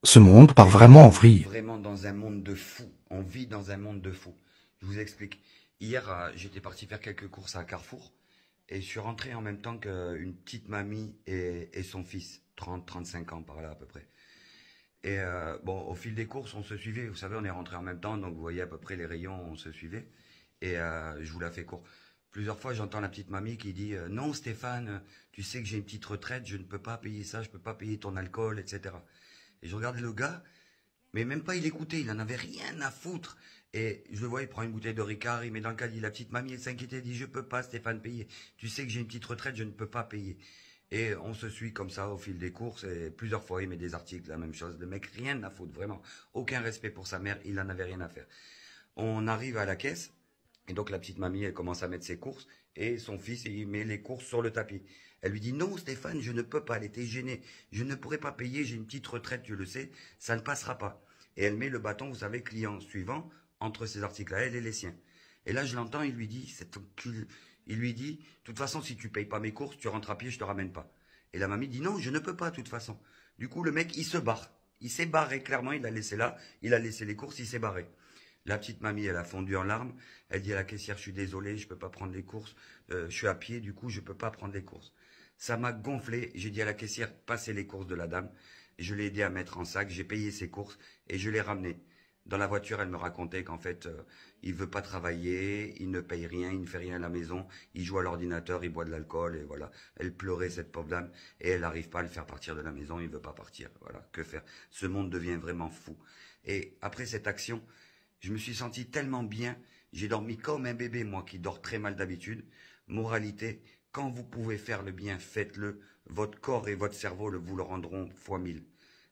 Ce monde part Et vraiment on en vit vrille. vraiment dans un monde de fous. On vit dans un monde de fous. Je vous explique. Hier, j'étais parti faire quelques courses à Carrefour et je suis rentré en même temps qu'une petite mamie et son fils, 30-35 ans par là à peu près. Et bon, au fil des courses, on se suivait. Vous savez, on est rentré en même temps, donc vous voyez à peu près les rayons, on se suivait. Et je vous la fais court. Plusieurs fois, j'entends la petite mamie qui dit non, Stéphane, tu sais que j'ai une petite retraite, je ne peux pas payer ça, je ne peux pas payer ton alcool, etc. Et je regardais le gars, mais même pas il écoutait, il en avait rien à foutre. Et je le vois, il prend une bouteille de Ricard, il met dans le caddie. La petite mamie, elle s'inquiétait, elle dit je peux pas, Stéphane, payer. Tu sais que j'ai une petite retraite, je ne peux pas payer. Et on se suit comme ça au fil des courses. Et plusieurs fois, il met des articles, la même chose. Le mec, rien à foutre, vraiment. Aucun respect pour sa mère, il en avait rien à faire. On arrive à la caisse, et donc la petite mamie, elle commence à mettre ses courses, et son fils, il met les courses sur le tapis. Elle lui dit, non Stéphane, je ne peux pas, elle était gênée. Je ne pourrai pas payer, j'ai une petite retraite, tu le sais, ça ne passera pas. Et elle met le bâton, vous savez, client suivant, entre ces articles-là, elle et les siens. Et là, je l'entends, il lui dit, il lui dit, de toute façon, si tu payes pas mes courses, tu rentres à pied, je te ramène pas. Et la mamie dit, non, je ne peux pas, de toute façon. Du coup, le mec, il se barre. Il s'est barré, clairement, il l'a laissé là, il a laissé les courses, il s'est barré. La petite mamie, elle a fondu en larmes. Elle dit à la caissière, je suis désolée, je peux pas prendre les courses. Je suis à pied, du coup, je peux pas prendre les courses. Ça m'a gonflé. J'ai dit à la caissière, passez les courses de la dame. Je l'ai aidé à mettre en sac. J'ai payé ses courses et je l'ai ramené. Dans la voiture, elle me racontait qu'en fait, il veut pas travailler, il ne paye rien, il ne fait rien à la maison, il joue à l'ordinateur, il boit de l'alcool et voilà. Elle pleurait cette pauvre dame et elle n'arrive pas à le faire partir de la maison, il veut pas partir. Voilà, que faire? Ce monde devient vraiment fou. Et après cette action, je me suis senti tellement bien. J'ai dormi comme un bébé, moi qui dors très mal d'habitude. Moralité, quand vous pouvez faire le bien, faites-le. Votre corps et votre cerveau vous le rendront fois mille.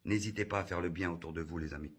N'hésitez pas à faire le bien autour de vous, les amis.